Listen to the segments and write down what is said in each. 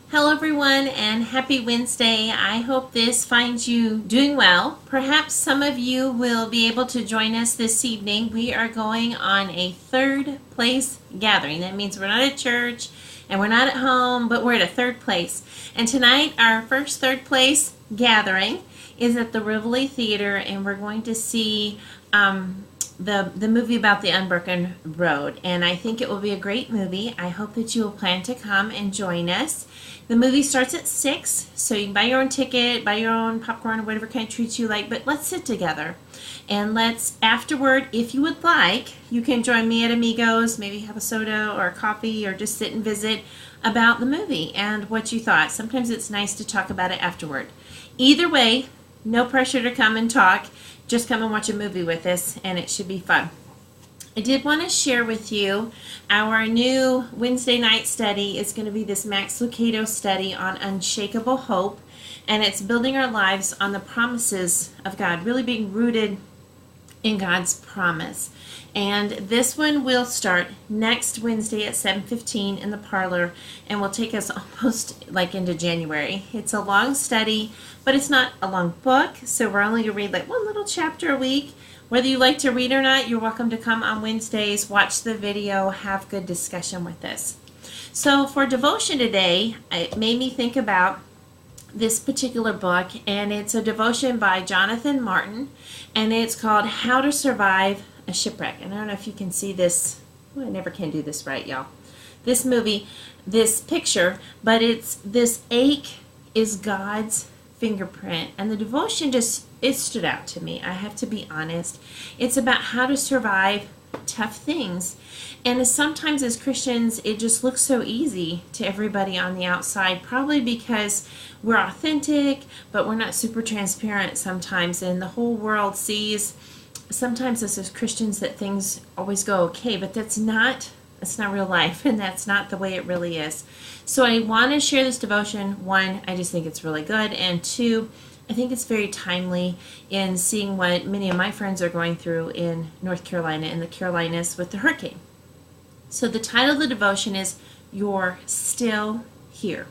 Hello, everyone, and happy Wednesday. I hope this finds you doing well. Perhaps some of you will be able to join us this evening. We are going on a third place gathering. That means we're not at church and we're not at home, but we're at a third place. And tonight, our first third place gathering is at the Rivoli Theater, and we're going to see the movie about the Unbroken Road, and I think it will be a great movie. I hope that you will plan to come and join us. The movie starts at 6, so you can buy your own ticket, buy your own popcorn, or whatever kind of treats you like, but let's sit together. And let's, afterward, if you would like, you can join me at Amigos, maybe have a soda or a coffee, or just sit and visit about the movie and what you thought. Sometimes it's nice to talk about it afterward. Either way, no pressure to come and talk. Just come and watch a movie with us, and it should be fun. I did want to share with you our new Wednesday night study is going to be this Max Lucado study on unshakable hope, and it's building our lives on the promises of God, really being rooted in God's promise. And this one will start next Wednesday at 7:15 in the parlor, and will take us almost like into January. It's a long study, but it's not a long book, so we're only going to read like one little chapter a week. Whether you like to read or not, you're welcome to come on Wednesdays, watch the video, have good discussion with us. So for devotion today, it made me think about this particular book, and it's a devotion by Jonathan Martin, and it's called How to Survive a Shipwreck. And I don't know if you can see this. I never can do this right, y'all. This movie, this picture, but it's this ache is God's fingerprint, and the devotion it stood out to me. I have to be honest. It's about how to survive tough things. And sometimes as Christians, it just looks so easy to everybody on the outside, probably because we're authentic, but we're not super transparent sometimes, and the whole world sees sometimes us as Christians that things always go okay, but that's not real life, and that's not the way it really is. So I want to share this devotion. One, I just think it's really good, and two, I think it's very timely in seeing what many of my friends are going through in North Carolina and the Carolinas with the hurricane. So the title of the devotion is You're Still Here.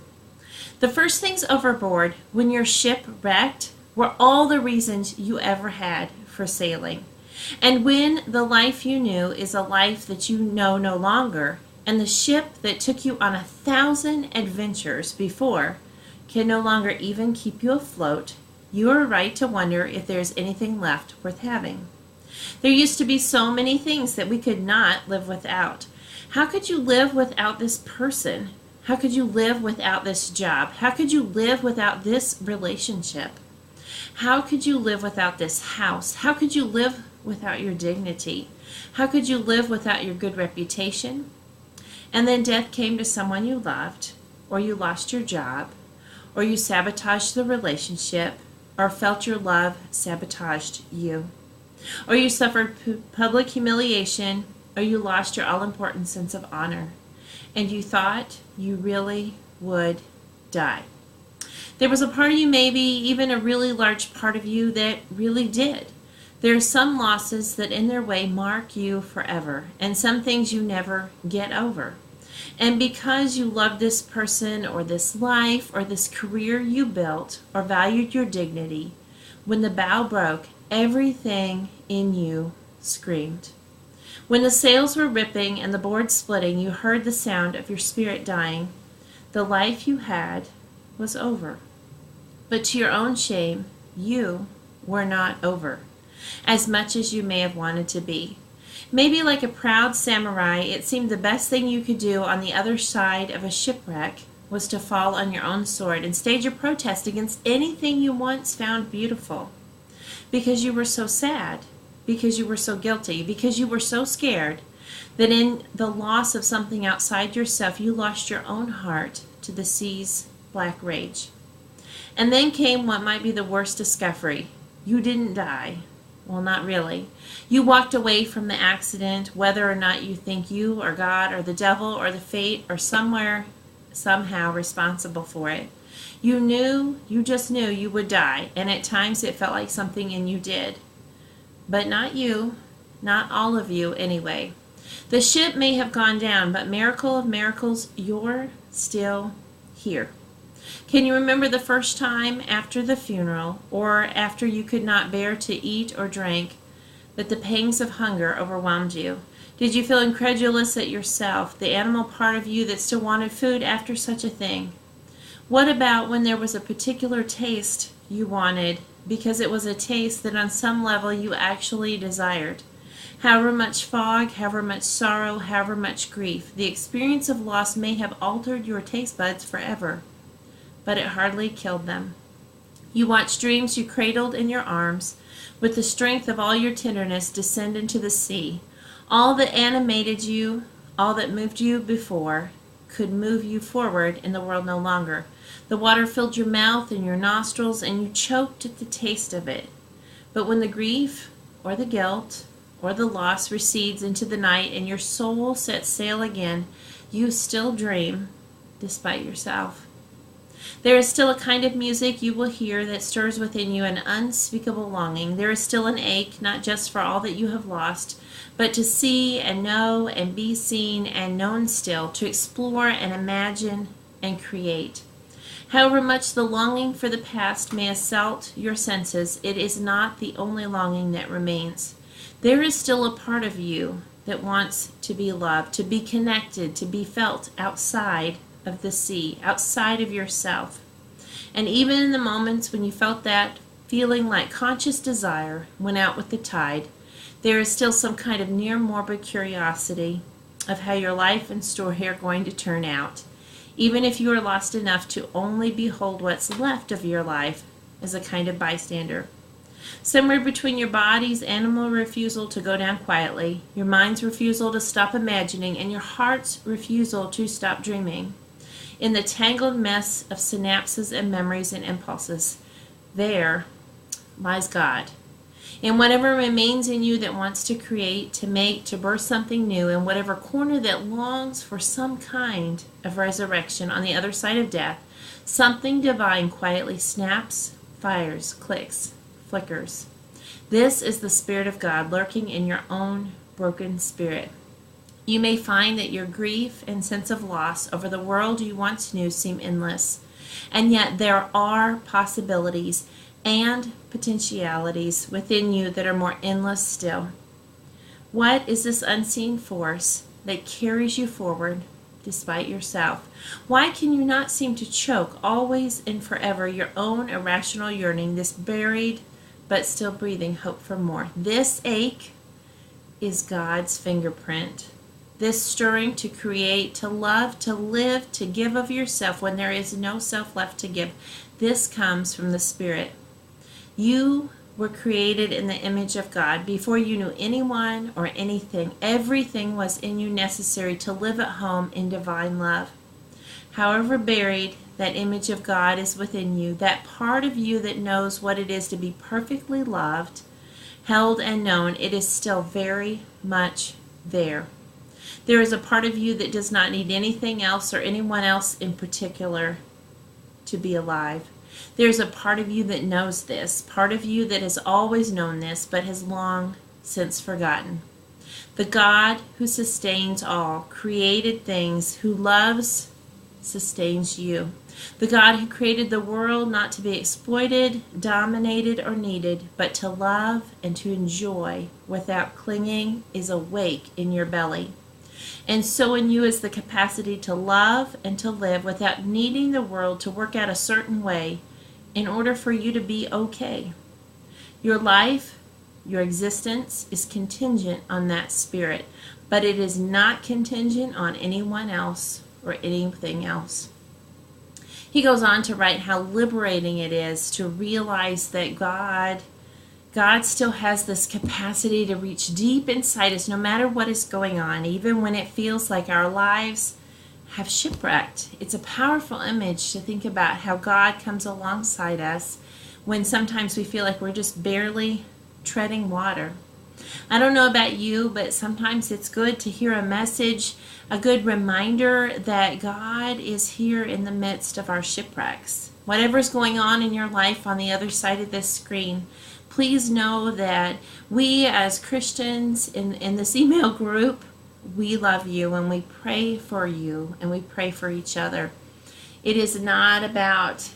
The first things overboard when your ship wrecked were all the reasons you ever had for sailing. And when the life you knew is a life that you know no longer, and the ship that took you on 1,000 adventures before can no longer even keep you afloat, you are right to wonder if there's anything left worth having. There used to be so many things that we could not live without. How could you live without this person? How could you live without this job? How could you live without this relationship? How could you live without this house? How could you live without your dignity? How could you live without your good reputation? And then death came to someone you loved, or you lost your job, or you sabotaged the relationship, or felt your love sabotaged you, or you suffered public humiliation, or you lost your all-important sense of honor, and you thought you really would die. There was a part of you, maybe even a really large part of you, that really did. There are some losses that in their way mark you forever, and some things you never get over. And because you loved this person or this life or this career you built or valued your dignity, when the bow broke, everything in you screamed. When the sails were ripping and the board splitting, you heard the sound of your spirit dying. The life you had was over. But to your own shame, you were not over, as much as you may have wanted to be. Maybe like a proud samurai, it seemed the best thing you could do on the other side of a shipwreck was to fall on your own sword and stage a protest against anything you once found beautiful. Because you were so sad, because you were so guilty, because you were so scared that in the loss of something outside yourself, you lost your own heart to the sea's black rage. And then came what might be the worst discovery. You didn't die. Well, not really. You walked away from the accident, whether or not you think you or God or the devil or the fate or somewhere, somehow responsible for it. You just knew you would die, and at times it felt like something in you did. But not you, not all of you anyway. The ship may have gone down, but miracle of miracles, you're still here. Can you remember the first time after the funeral, or after you could not bear to eat or drink, that the pangs of hunger overwhelmed you? Did you feel incredulous at yourself, the animal part of you that still wanted food after such a thing? What about when there was a particular taste you wanted, because it was a taste that on some level you actually desired? However much fog, however much sorrow, however much grief, the experience of loss may have altered your taste buds forever, but it hardly killed them. You watched dreams you cradled in your arms, with the strength of all your tenderness descend into the sea. All that animated you, all that moved you before, could move you forward in the world no longer. The water filled your mouth and your nostrils, and you choked at the taste of it. But when the grief, or the guilt, or the loss recedes into the night, and your soul sets sail again, you still dream, despite yourself. There is still a kind of music you will hear that stirs within you an unspeakable longing. There is still an ache, not just for all that you have lost, but to see and know and be seen and known still, to explore and imagine and create. However much the longing for the past may assault your senses, it is not the only longing that remains. There is still a part of you that wants to be loved, to be connected, to be felt outside of the sea, outside of yourself. And even in the moments when you felt that feeling like conscious desire went out with the tide, there is still some kind of near morbid curiosity of how your life and story are going to turn out, even if you are lost enough to only behold what's left of your life as a kind of bystander. Somewhere between your body's animal refusal to go down quietly, your mind's refusal to stop imagining, and your heart's refusal to stop dreaming, in the tangled mess of synapses and memories and impulses, there lies God. In whatever remains in you that wants to create, to make, to birth something new, in whatever corner that longs for some kind of resurrection on the other side of death, something divine quietly snaps, fires, clicks, flickers. This is the Spirit of God lurking in your own broken spirit. You may find that your grief and sense of loss over the world you once knew seem endless, and yet there are possibilities and potentialities within you that are more endless still. What is this unseen force that carries you forward despite yourself? Why can you not seem to choke always and forever your own irrational yearning, this buried but still breathing hope for more? This ache is God's fingerprint. This stirring to create, to love, to live, to give of yourself when there is no self left to give. This comes from the Spirit. You were created in the image of God. Before you knew anyone or anything, everything was in you necessary to live at home in divine love. However buried that image of God is within you, that part of you that knows what it is to be perfectly loved, held, and known, it is still very much there. There is a part of you that does not need anything else or anyone else in particular to be alive. There's a part of you that knows this, part of you that has always known this, but has long since forgotten. The God who sustains all created things, who loves, sustains you. The God who created the world not to be exploited, dominated, or needed, but to love and to enjoy without clinging, is awake in your belly. And so in you is the capacity to love and to live without needing the world to work out a certain way in order for you to be okay. Your life, your existence is contingent on that Spirit, but it is not contingent on anyone else or anything else. He goes on to write how liberating it is to realize that God still has this capacity to reach deep inside us no matter what is going on, even when it feels like our lives have shipwrecked. It's a powerful image to think about how God comes alongside us when sometimes we feel like we're just barely treading water. I don't know about you, but sometimes it's good to hear a message, a good reminder that God is here in the midst of our shipwrecks. Whatever's going on in your life on the other side of this screen, please know that we as Christians in this email group, we love you and we pray for you and we pray for each other. It is not about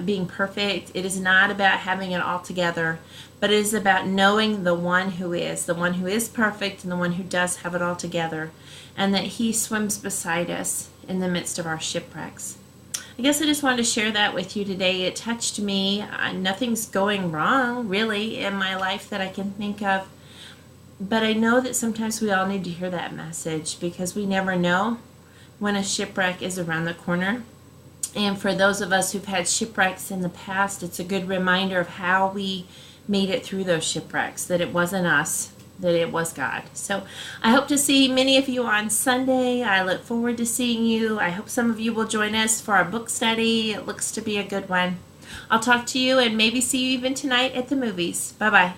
being perfect. It is not about having it all together, but it is about knowing the one who is perfect and the one who does have it all together, and that he swims beside us in the midst of our shipwrecks. I guess I just wanted to share that with you today. It touched me. Nothing's going wrong really in my life that I can think of, but I know that sometimes we all need to hear that message, because we never know when a shipwreck is around the corner. And for those of us who've had shipwrecks in the past, it's a good reminder of how we made it through those shipwrecks, that it wasn't us, that it was God. So I hope to see many of you on Sunday. I look forward to seeing you. I hope some of you will join us for our book study. It looks to be a good one. I'll talk to you and maybe see you even tonight at the movies. Bye-bye.